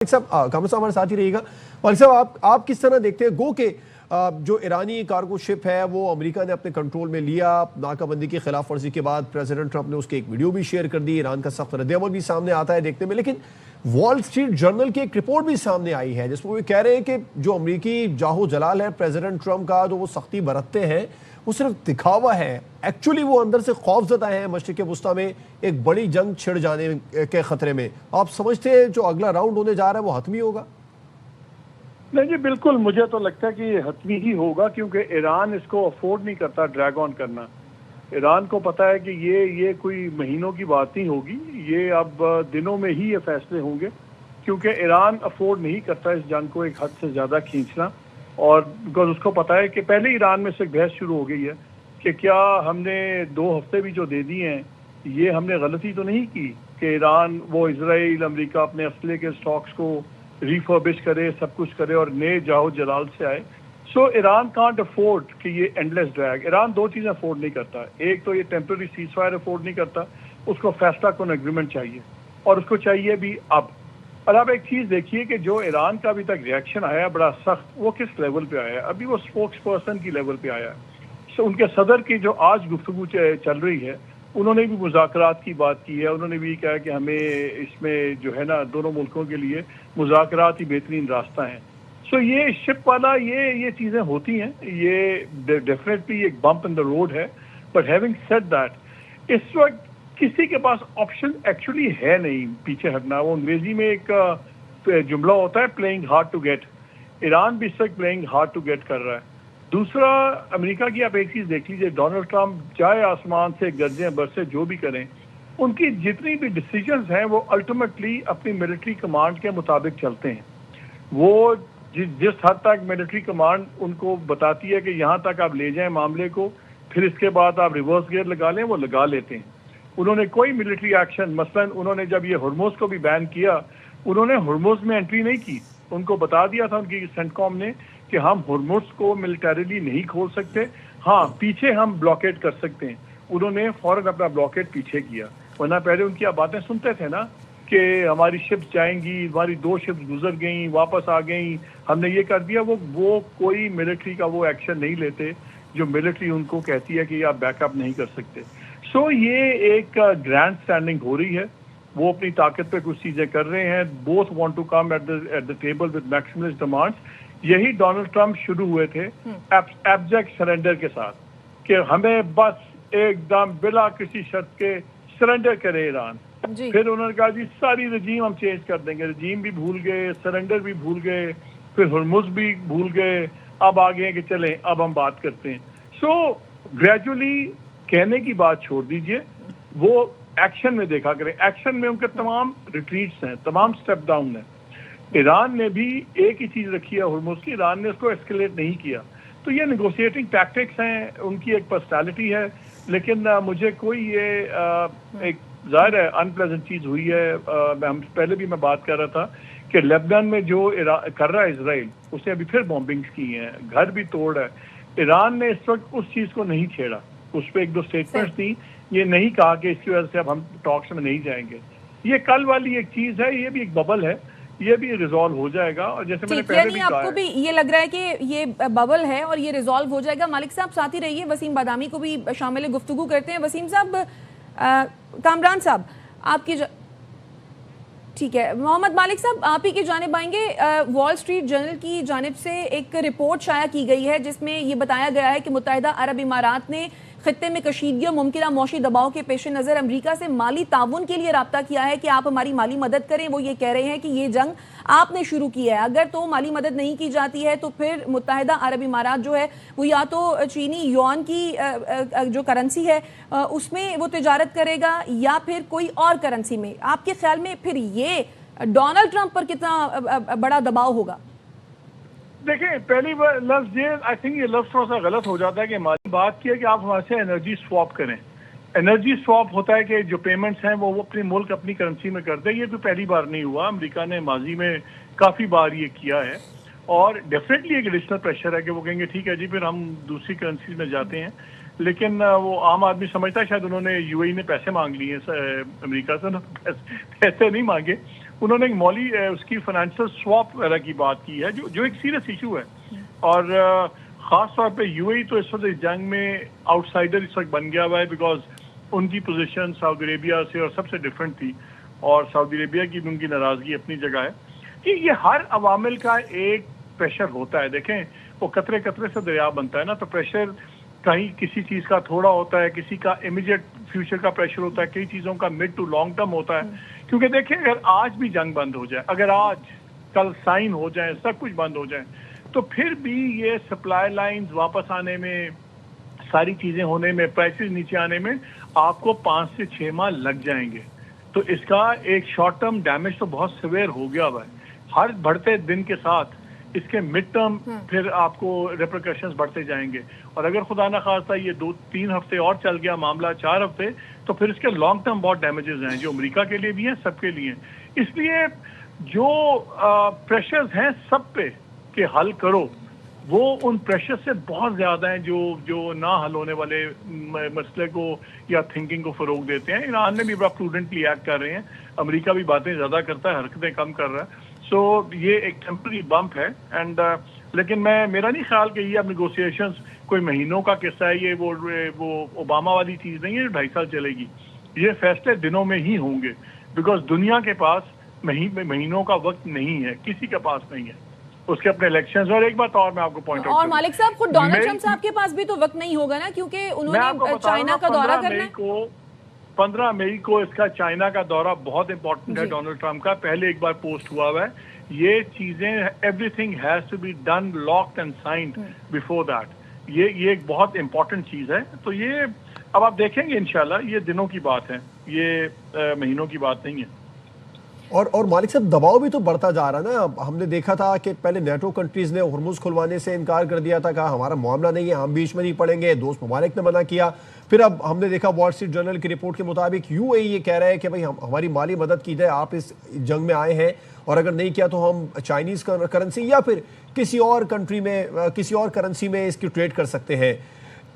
साहब कामर साहब हमारे साथ ही रहिएगा। वालिद साहब आप किस तरह देखते हैं गो के जो ईरानी कार्गो शिप है वो अमेरिका ने अपने कंट्रोल में लिया, नाकाबंदी की खिलाफ वर्जी के बाद प्रेसिडेंट ट्रंप ने उसके एक वीडियो भी शेयर कर दी, ईरान का सख्त रद्द-ए-अमल भी सामने आता है देखने में। लेकिन वॉल स्ट्रीट जर्नल की एक रिपोर्ट भी सामने आई है जिसमें वो कह रहे हैं कि जो अमेरिकी जाहो जलाल है प्रेसिडेंट ट्रंप का, जो वो सख्ती बरतते हैं वो सिर्फ दिखावा है, एक्चुअली वो अंदर से खौफजदा हैं मशरिक़ वुस्ता में एक बड़ी जंग छिड़ जाने के खतरे में। आप समझते हैं जो अगला राउंड होने जा रहा है वो हतमी होगा? नहीं जी, बिल्कुल मुझे तो लगता है कि ये हतमी ही होगा, क्योंकि ईरान इसको अफोर्ड नहीं करता ड्रैग ऑन करना। ईरान को पता है कि ये कोई महीनों की बात नहीं होगी, ये अब दिनों में ही ये फैसले होंगे, क्योंकि ईरान अफोर्ड नहीं करता इस जंग को एक हद से ज़्यादा खींचना। और बिकॉज उसको पता है कि पहले ईरान में से एक बहस शुरू हो गई है कि क्या हमने 2 हफ्ते भी जो दे दिए हैं, ये हमने गलती तो नहीं की कि ईरान वो इजराइल अमेरिका अपने असले के स्टॉक्स को रिफर्बिश करे, सब कुछ करे और नए जाहो जलाल से आए। सो ईरान कांट अफोर्ड कि ये एंडलेस ड्रैग। ईरान 2 चीज़ें अफोर्ड नहीं करता, एक तो ये टेम्पररी सीज फायर अफोर्ड नहीं करता, उसको फैसला कौन एग्रीमेंट चाहिए और उसको चाहिए भी अब। और आप एक चीज़ देखिए कि जो ईरान का अभी तक रिएक्शन आया है बड़ा सख्त, वो किस लेवल पे आया है? अभी वो स्पोक्स पर्सन की लेवल पे आया है। सो उनके सदर की जो आज गुफ्तगू चल रही है, उन्होंने भी मुज़ाकरात की बात की है। उन्होंने भी कहा कि हमें इसमें जो है ना दोनों मुल्कों के लिए मुज़ाकरात ही बेहतरीन रास्ता है। सो ये शिप वाला ये चीज़ें होती हैं, ये डेफिनेटली एक बम्प इन द रोड है। बट हैविंग सेड दैट, इस वक्त किसी के पास ऑप्शन एक्चुअली है नहीं पीछे हटना। वो अंग्रेजी में एक जुमला होता है, playing hard to get. Iran भी इस वक्त प्लेइंग हार्ड टू गेट कर रहा है। दूसरा, अमेरिका की आप एक चीज़ देख लीजिए, डोनाल्ड ट्रंप चाहे आसमान से गरजें बरसे जो भी करें, उनकी जितनी भी डिसीजंस हैं वो अल्टीमेटली अपनी मिलिट्री कमांड के मुताबिक चलते हैं। वो जिस हद तक मिलिट्री कमांड उनको बताती है कि यहाँ तक आप ले जाएं मामले को, फिर इसके बाद आप रिवर्स गियर लगा लें, वो लगा लेते हैं। उन्होंने कोई मिलिट्री एक्शन, मसलन उन्होंने जब ये हुर्मुज़ को भी बैन किया, उन्होंने हुर्मुज़ में एंट्री नहीं की। उनको बता दिया था उनकी सेंटकॉम ने कि हम हुर्मुज़ को मिलिटरीली नहीं खोल सकते, हाँ पीछे हम ब्लॉकेट कर सकते हैं। उन्होंने फौरन अपना ब्लॉकेट पीछे किया, वरना पहले उनकी आप बातें सुनते थे ना कि हमारी शिप्स जाएंगी, हमारी 2 शिप्स गुजर गई, वापस आ गई, हमने ये कर दिया। वो कोई मिलिट्री का वो एक्शन नहीं लेते जो मिलिट्री उनको कहती है कि आप बैकअप नहीं कर सकते। सो ये एक ग्रैंड स्टैंडिंग हो रही है, वो अपनी ताकत पे कुछ चीज़ें कर रहे हैं। Both want to come at the table with maximalist demands. यही डोनाल्ड ट्रंप शुरू हुए थे एब्जेक्ट सरेंडर के साथ, कि हमें बस एकदम बिला किसी शर्त के सरेंडर करे ईरान। फिर उन्होंने कहा जी सारी रजीम हम चेंज कर देंगे। रजीम भी भूल गए, सरेंडर भी भूल गए, फिर हुर्मुज़ भी भूल गए, अब आ गए कि चलें अब हम बात करते हैं। सो ग्रेजुअली कहने की बात छोड़ दीजिए, वो एक्शन में देखा करें। एक्शन में उनके तमाम रिट्रीट्स हैं, तमाम स्टेप डाउन है। ईरान ने भी एक ही चीज़ रखी है हुर्मुज़ की, ईरान ने उसको एस्केलेट नहीं किया। तो ये नेगोशिएटिंग टैक्टिक्स हैं, उनकी एक पर्सनैलिटी है। लेकिन मुझे कोई ये एक ज़ाहिर है अनप्लेजेंट चीज़ हुई है। हम पहले भी मैं बात कर रहा था कि लेबनान में जो कर रहा है इसराइल, उसने अभी फिर बॉम्बिंग्स की हैं, घर भी तोड़ है। ईरान ने इस वक्त उस चीज़ को नहीं छेड़ा, उस पर 1-2 स्टेटमेंट्स दी, ये नहीं कहा कि इसकी वजह से अब हम टॉक्स में नहीं जाएंगे। ये कल वाली एक चीज़ है, ये भी एक बबल है, ये भी रिजॉल्व हो जाएगा। और जैसे मैंने पहले भी कहा, आपको भी ये लग रहा है कि ये बबल है और ये रिजॉल्व हो जाएगा। मालिक साहब साथ ही रहिए, वसीम बादामी को भी शामिल गुफ्तगू करते हैं। वसीम साहब, कामरान साहब आपकी ठीक है, मोहम्मद मालिक साहब आप ही की जानिब आएंगे। वॉल स्ट्रीट जर्नल की जानिब से एक रिपोर्ट शाया की गई है जिसमें ये बताया गया है कि मुत्तहिदा अरब इमारात ने खित्ते में कशीदगी और मुमकिना मौशी दबाव के पेश नज़र अमरीका से माली ताउन के लिए राब्ता किया है कि आप हमारी माली मदद करें। वो ये कह रहे हैं कि ये जंग आपने शुरू की है, अगर तो माली मदद नहीं की जाती है तो फिर मुत्तहिदा अरब इमारात जो है वो या तो चीनी युआन की जो करेंसी है उसमें वो तिजारत करेगा या फिर कोई और करेंसी में। आपके ख्याल में फिर ये डोनाल्ड ट्रंप पर कितना बड़ा दबाव होगा? देखें, पहली लफ्ज ये, आई थिंक ये लफ्ज थोड़ा सा गलत हो जाता है कि हमारी बात की है कि आप हमारे से एनर्जी स्वैप करें। एनर्जी स्वैप होता है कि जो पेमेंट्स हैं वो अपनी मुल्क अपनी करेंसी में करते हैं। ये तो पहली बार नहीं हुआ, अमेरिका ने माजी में काफ़ी बार ये किया है। और डेफिनेटली एक एडिशनल प्रेशर है कि वो कहेंगे ठीक है जी फिर हम दूसरी करेंसी में जाते हैं। लेकिन वो आम आदमी समझता है शायद उन्होंने यूएई ने पैसे मांग लिए अमेरिका से, पैसे नहीं मांगे। انہوں نے ایک مالی اس کی فائنینشیل سواپ وغیرہ کی بات کی ہے جو ایک سیریس ایشو ہے. اور خاص طور پہ یو اے ای تو اس وقت اس جنگ میں آؤٹ سائڈر اس وقت بن گیا ہوا ہے، بیکاز ان کی پوزیشن سعودی عربیہ سے اور سب سے ڈفرینٹ تھی، اور سعودی عربیہ کی بھی ان کی ناراضگی اپنی جگہ ہے. کہ یہ ہر عوامل کا ایک پریشر ہوتا ہے. دیکھیں وہ قطرے قطرے سے دریا بنتا ہے نا، تو پریشر کہیں کسی چیز کا تھوڑا ہوتا ہے، کسی کا امیڈیٹ فیوچر کا پریشر ہوتا ہے، کئی چیزوں کا مڈ ٹو لانگ ٹرم ہوتا ہے. کیونکہ دیکھیں اگر آج بھی جنگ بند ہو جائے، اگر آج کل سائن ہو جائیں، سب کچھ بند ہو جائیں، تو پھر بھی یہ سپلائی لائنز واپس آنے میں، ساری چیزیں ہونے میں، پرائسز نیچے آنے میں آپ کو 5 سے 6 ماہ لگ جائیں گے. تو اس کا ایک شارٹ ٹرم ڈیمیج تو بہت سیویئر ہو گیا ہوا ہے. ہر بڑھتے دن کے ساتھ اس کے مڈ ٹرم پھر آپ کو ریپریکیشنز بڑھتے جائیں گے. اور اگر خدا نخواستہ یہ 2-3 ہفتے اور چل گیا معاملہ، 4 ہفتے، تو پھر اس کے لانگ ٹرم بہت ڈیمیجز ہیں جو امریکہ کے لیے بھی ہیں، سب کے لیے. اس لیے جو پریشرز ہیں سب پہ کہ حل کرو، وہ ان پریشر سے بہت زیادہ ہیں جو نہ حل ہونے والے مسئلے کو یا تھنکنگ کو فروغ دیتے ہیں. ایران نے بھی بڑا پروڈنٹلی ایکٹ کر رہے ہیں، امریکہ بھی باتیں زیادہ کرتا ہے، حرکتیں کم کر رہا ہے. سو یہ ایک ٹیمپرری بمپ ہے. اینڈ لیکن میرا نہیں خیال کہ یہ اب نیگوسیشنز کوئی مہینوں کا قصہ ہے. یہ وہ اوباما والی چیز نہیں ہے جو 2.5 سال چلے گی. یہ فیصلے دنوں میں ہی ہوں گے، بیکاز دنیا کے پاس مہینوں کا وقت نہیں ہے، کسی کے پاس نہیں ہے. اس کے اپنے الیکشنز. اور ایک بات اور میں آپ کو پوائنٹ آؤٹ اور مالک صاحب خود ڈونلڈ ٹرمپ صاحب کے پاس بھی تو وقت نہیں ہوگا نا، کیونکہ انہوں نے چائنا کا دورہ کرنا ہے. 15 مئی کو اس کا چائنا کا دورہ بہت امپورٹنٹ ہے ڈونلڈ ٹرمپ کا. پہلے ایک بار پوسٹ ہوا ہوا ہے. یہ چیزیں everything has to be done locked and signed before that. یہ ایک بہت امپورٹنٹ چیز ہے. تو یہ اب آپ دیکھیں گے انشاءاللہ، یہ دنوں کی بات ہے، یہ مہینوں کی بات نہیں ہے. اور مالک صاحب دباؤ بھی تو بڑھتا جا رہا ہے نا. ہم نے دیکھا تھا کہ پہلے نیٹو کنٹریز نے ہرمز کھلوانے سے انکار کر دیا تھا، کہا ہمارا معاملہ نہیں ہے، ہم بیچ میں نہیں پڑیں گے. دوست ممالک نے منع کیا. پھر اب ہم نے دیکھا وال اسٹریٹ جرنل کی رپورٹ کے مطابق یو اے ای یہ کہہ رہا ہے کہ بھائی ہماری مالی مدد کی جائے، آپ اس جنگ میں آئے ہیں، اور اگر نہیں کیا تو ہم چائنیز کرنسی یا پھر کسی اور کنٹری میں، کسی اور کرنسی میں اس کی ٹریڈ کر سکتے ہیں.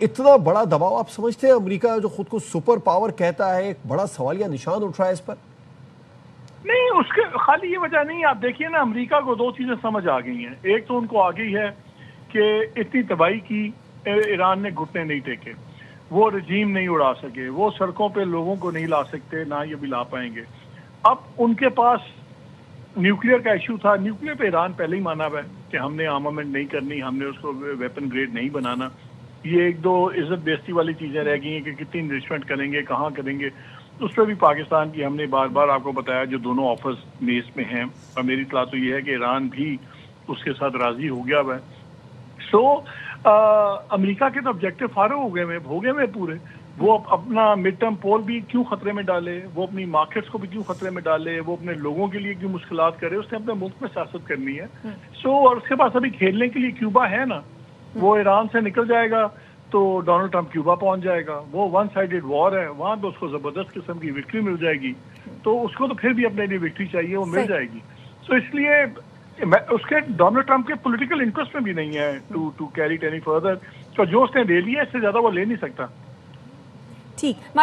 اتنا بڑا دباؤ آپ سمجھتے ہیں امریکہ جو خود کو سپر پاور کہتا ہے، ایک بڑا سوالیہ نشان اٹھ رہا ہے اس پر؟ نہیں، اس کے خالی یہ وجہ نہیں. آپ دیکھیے نا، امریکہ کو 2 چیزیں سمجھ آ گئی ہیں. ایک تو ان کو آ گئی ہے کہ اتنی تباہی کی ایران نے گھٹنے نہیں ٹیکے، وہ رجیم نہیں اڑا سکے، وہ سڑکوں پہ لوگوں کو نہیں لا سکتے، نہ یہ بھی لا پائیں گے. اب ان کے پاس نیوکلیئر کا ایشو تھا. نیوکلیئر پہ ایران پہلے ہی مانا ہوا ہے کہ ہم نے آرمامنٹ نہیں کرنی، ہم نے اس کو ویپن گریڈ نہیں بنانا. یہ 1-2 عزت بیزتی والی چیزیں رہ گئی ہیں کہ کتنی انویسٹمنٹ کریں گے، کہاں کریں گے. اس پہ بھی پاکستان کی ہم نے بار بار آپ کو بتایا جو دونوں آفرز میز میں ہیں، اور میری اطلاع تو یہ ہے کہ ایران بھی اس کے ساتھ راضی ہو گیا ہوا ہے. سو امریکہ کے تو آبجیکٹو فارغ ہو گئے ہوئے پورے. وہ اپنا مڈ ٹرم پول بھی کیوں خطرے میں ڈالے، وہ اپنی مارکیٹس کو بھی کیوں خطرے میں ڈالے، وہ اپنے لوگوں کے لیے کیوں مشکلات کرے. اس نے اپنے ملک میں سیاست کرنی ہے. سو اور اس کے پاس ابھی کھیلنے کے لیے کیوبا ہے نا. وہ ایران سے نکل جائے گا تو ڈونلڈ ٹرمپ کیوبا پہنچ جائے گا. وہ 1 سائیڈڈ وار ہے، وہاں پہ اس کو زبردست قسم کی وکٹری مل جائے گی. تو اس کو تو پھر بھی اپنے لیے وکٹری چاہیے، وہ مل جائے گی. سو اس لیے اس کے ڈونلڈ ٹرمپ کے پولیٹیکل انٹرسٹ میں بھی نہیں ہے to carry it any further. تو جو اس نے لے لیا اس سے زیادہ وہ لے نہیں سکتا. ٹھیک.